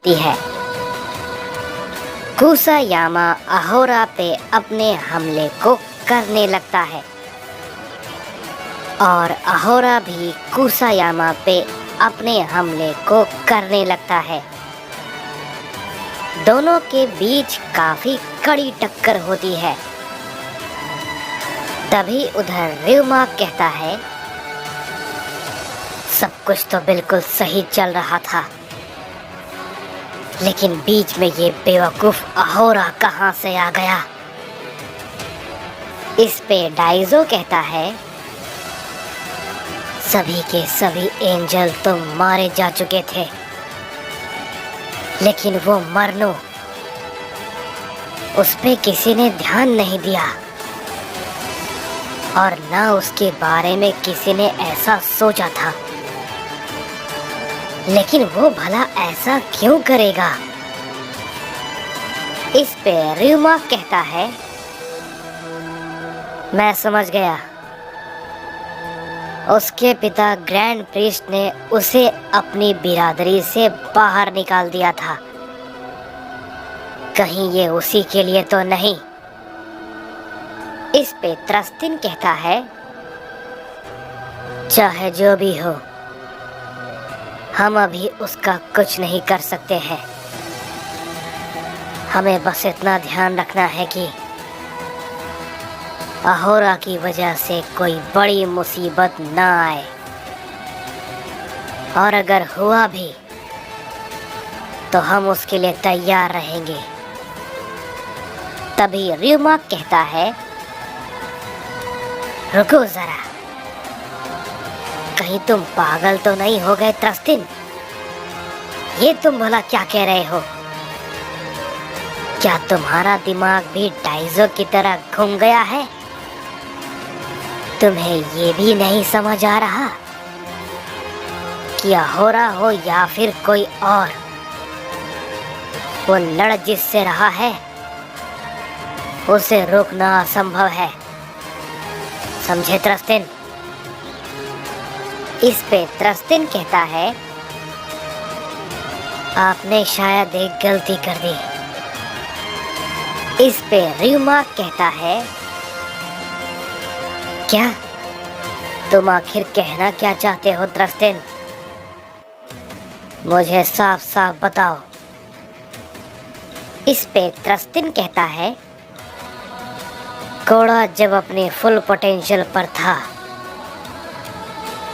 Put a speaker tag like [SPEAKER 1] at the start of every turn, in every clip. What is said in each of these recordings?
[SPEAKER 1] होती है। कुसायामा अहोरा पे अपने हमले को करने लगता है और अहोरा भी कुसायामा पे अपने हमले को करने लगता है। दोनों के बीच काफी कड़ी टक्कर होती है। तभी उधर ryuma कहता है, सब कुछ तो बिल्कुल सही चल रहा था, लेकिन बीच में ये बेवकूफ अहोरा कहाँ से आ गया। इस पे डाइजो कहता है, सभी के सभी एंजल तो मारे जा चुके थे, लेकिन वो मरनो, उस पे किसी ने ध्यान नहीं दिया और ना उसके बारे में किसी ने ऐसा सोचा था। लेकिन वो भला ऐसा क्यों करेगा। इस पे ryuma कहता है, मैं समझ गया, उसके पिता ग्रैंड प्रीस्ट ने उसे अपनी बिरादरी से बाहर निकाल दिया था। कहीं ये उसी के लिए तो नहीं। इस पे त्रस्तिन कहता है, चाहे जो भी हो, हम अभी उसका कुछ नहीं कर सकते हैं। हमें बस इतना ध्यान रखना है कि अहोरा की वजह से कोई बड़ी मुसीबत ना आए, और अगर हुआ भी तो हम उसके लिए तैयार रहेंगे। तभी ryuma कहता है, रुको जरा, कहीं तुम पागल तो नहीं हो गए त्रस्तिन? ये तुम भला क्या कह रहे हो? क्या तुम्हारा दिमाग भी डाइजो की तरह घूम गया है? तुम्हें ये भी नहीं समझ आ रहा कि अहोरा हो या फिर कोई और, वो लड़ जिससे रहा है उसे रोकना असंभव है। समझे त्रस्तिन? इस पे त्रस्तिन कहता है, आपने शायद एक गलती कर दी। इस पे ryuma कहता है, क्या? तुम आखिर कहना क्या चाहते हो त्रस्तिन? मुझे साफ साफ बताओ। इस पे त्रस्तिन कहता है, कोड़ा जब अपने फुल पोटेंशियल पर था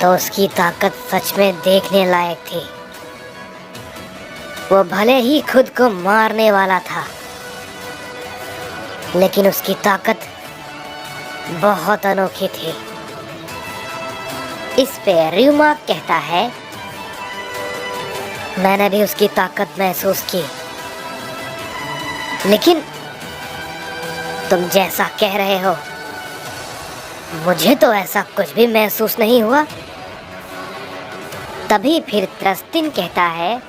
[SPEAKER 1] तो उसकी ताकत सच में देखने लायक थी। वो भले ही खुद को मारने वाला था, लेकिन उसकी ताकत बहुत अनोखी थी। इस पे ryuma कहता है, मैंने भी उसकी ताकत महसूस की, लेकिन तुम जैसा कह रहे हो, मुझे तो ऐसा कुछ भी महसूस नहीं हुआ। तभी फिर त्रस्तिन कहता है,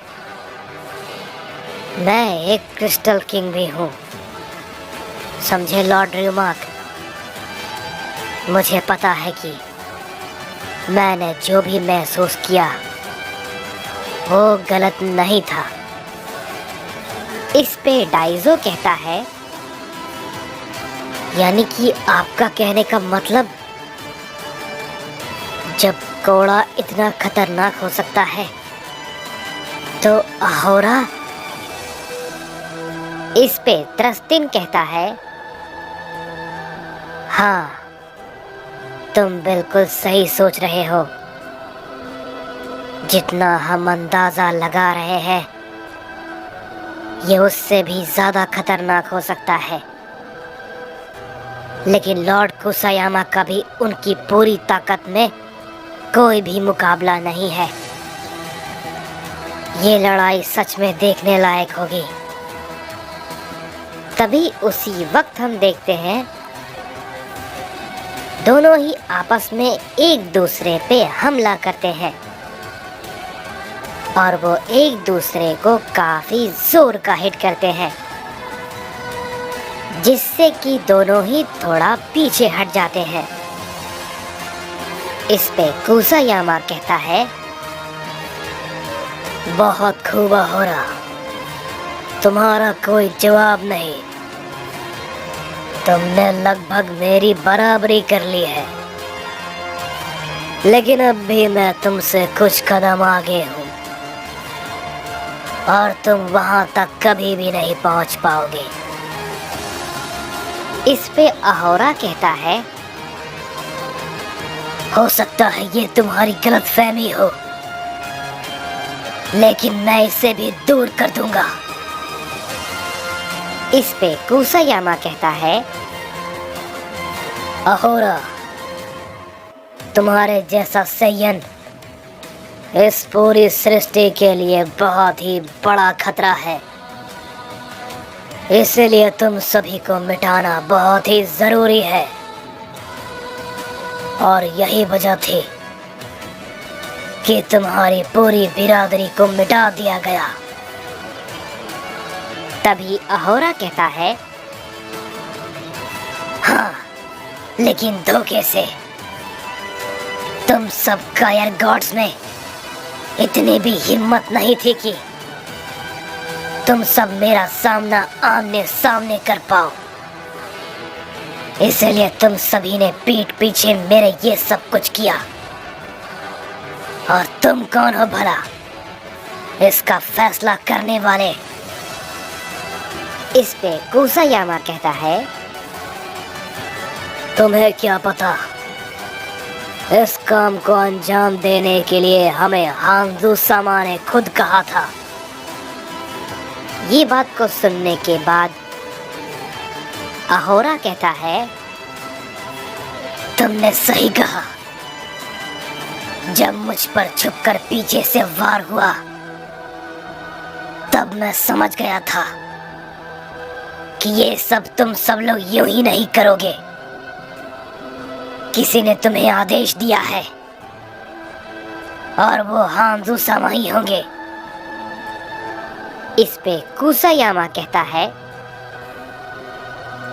[SPEAKER 1] मैं एक क्रिस्टल किंग भी हूँ। समझे लॉर्ड ryuma? मुझे पता है कि मैंने जो भी महसूस किया वो गलत नहीं था। इस पे डाइजो कहता है, यानी कि आपका कहने का मतलब, जब कोड़ा इतना खतरनाक हो सकता है तो अहोरा? इस पे त्रस्तिन कहता है, हाँ, तुम बिल्कुल सही सोच रहे हो। जितना हम अंदाजा लगा रहे हैं, ये उससे भी ज्यादा खतरनाक हो सकता है। लेकिन लॉर्ड कुसायामा का भी उनकी पूरी ताकत में कोई भी मुकाबला नहीं है। ये लड़ाई सच में देखने लायक होगी। तभी उसी वक्त हम देखते हैं, दोनों ही आपस में एक दूसरे पे हमला करते हैं और वो एक दूसरे को काफी जोर का हिट करते हैं, जिससे कि दोनों ही थोड़ा पीछे हट जाते हैं। इस पे कुसायामा कहता है, बहुत खूब हो रहा, तुम्हारा कोई जवाब नहीं। तुमने लगभग मेरी बराबरी कर ली है, लेकिन अब भी मैं तुमसे कुछ कदम आगे हूँ और तुम वहां तक कभी भी नहीं पहुंच पाओगे। इस पे अहोरा कहता है, हो सकता है ये तुम्हारी गलतफहमी हो, लेकिन मैं इसे भी दूर कर दूंगा। इस पे कुसायामा कहता है, अहोरा, तुम्हारे जैसा सैयन इस पूरी सृष्टि के लिए बहुत ही बड़ा खतरा है, इसलिए तुम सभी को मिटाना बहुत ही जरूरी है। और यही वजह थी कि तुम्हारी पूरी बिरादरी को मिटा दिया गया। तभी अहोरा कहता है, हाँ, लेकिन धोखे से। तुम सब कायर गॉड्स में इतनी भी हिम्मत नहीं थी कि तुम सब मेरा सामना आमने सामने कर पाओ, इसलिए तुम सभी ने पीठ पीछे मेरे ये सब कुछ किया। और तुम कौन हो भला इसका फैसला करने वाले? इस पे कुसायामा कहता है, तुम्हें क्या पता, इस काम को अंजाम देने के लिए हमें हांजू सामा ने खुद कहा था। ये बात को सुनने के बाद अहोरा कहता है, तुमने सही कहा। जब मुझ पर छुपकर पीछे से वार हुआ, तब मैं समझ गया था कि ये सब तुम सब लोग यूं ही नहीं करोगे। किसी ने तुम्हें आदेश दिया है और वो हांजू सामा ही होंगे। इस पे कुसायामा कहता है,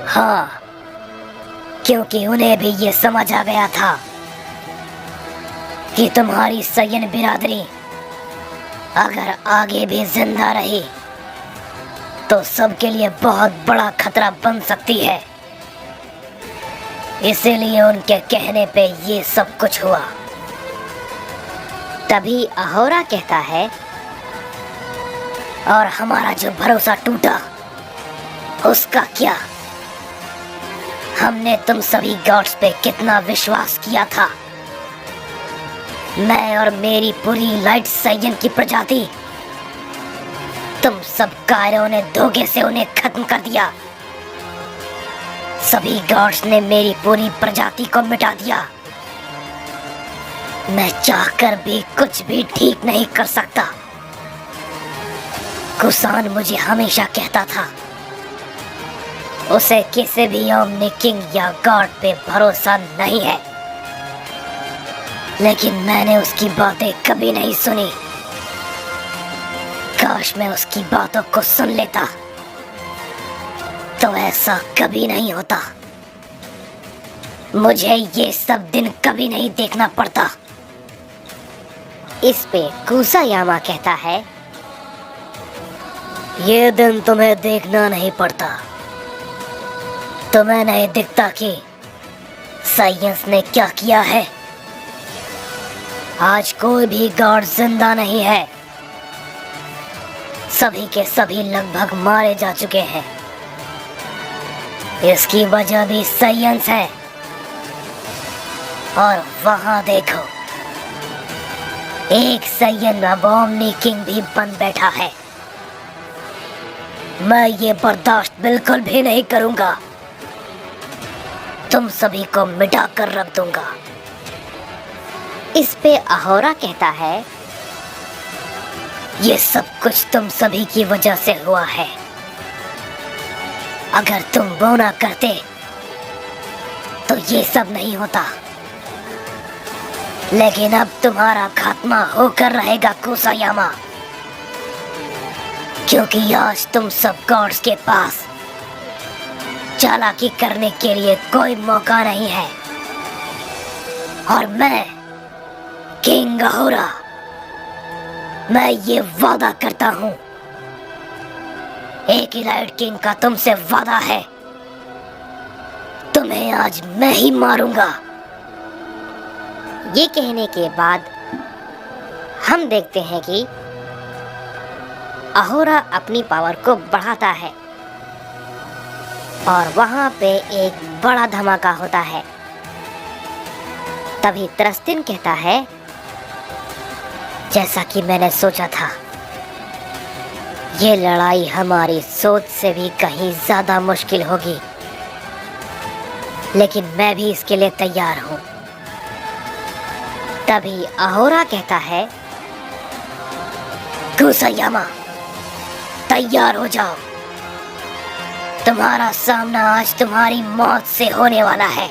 [SPEAKER 1] हाँ, क्योंकि उन्हें भी ये समझ आ गया था कि तुम्हारी सैयन बिरादरी अगर आगे भी जिंदा रही तो सबके लिए बहुत बड़ा खतरा बन सकती है। इसीलिए उनके कहने पे ये सब कुछ हुआ। तभी अहोरा कहता है, और हमारा जो भरोसा टूटा उसका क्या? हमने तुम सभी गॉड्स पे कितना विश्वास किया था। मैं और मेरी पूरी लाइट सैयन की प्रजाति, तुम सब कायरों ने धोखे से उन्हें खत्म कर दिया। सभी गॉड्स ने मेरी पूरी प्रजाति को मिटा दिया। मैं चाहकर भी कुछ भी ठीक नहीं कर सकता। कुसान मुझे हमेशा कहता था, उसे किसी भी ओमनी किंग या गॉड पे भरोसा नहीं है, लेकिन मैंने उसकी बातें कभी नहीं सुनी। काश मैं उसकी बातों को सुन लेता, तो ऐसा कभी नहीं होता। मुझे ये सब दिन कभी नहीं देखना पड़ता। इस पे कुसायामा कहता है, ये दिन तुम्हें देखना नहीं पड़ता। तुम्हें नहीं दिखता कि साइंस ने क्या किया है? आज कोई भी गॉड जिंदा नहीं है। सभी के सभी लगभग मारे जा चुके हैं। इसकी वजह भी साइंस है। और वहां देखो, एक सैयन अब ओमनी किंग भी बन बैठा है। मैं ये बर्दाश्त बिल्कुल भी नहीं करूंगा। तुम सभी को मिटा कर रख दूंगा। इस पे अहोरा कहता है, ये सब कुछ तुम सभी की वजह से हुआ है। अगर तुम वो ना करते तो ये सब नहीं होता। लेकिन अब तुम्हारा खात्मा होकर रहेगा कुसायामा, क्योंकि आज तुम सब गॉड्स के पास चालाकी करने के लिए कोई मौका नहीं है। और मैं किंग अहोरा, मैं ये वादा करता हूं किलाइट किंग का तुमसे वादा है, तुम्हें आज मैं ही मारूंगा।
[SPEAKER 2] ये कहने के बाद हम देखते हैं कि अहोरा अपनी पावर को बढ़ाता है और वहां पे एक बड़ा धमाका होता है। तभी त्रस्तिन कहता है,
[SPEAKER 1] जैसा कि मैंने सोचा था, ये लड़ाई हमारी सोच से भी कहीं ज्यादा मुश्किल होगी, लेकिन मैं भी इसके लिए तैयार हूं।
[SPEAKER 2] तभी अहोरा कहता है,
[SPEAKER 1] कुसायामा, तैयार हो जाओ, तुम्हारा सामना आज तुम्हारी मौत से होने वाला है।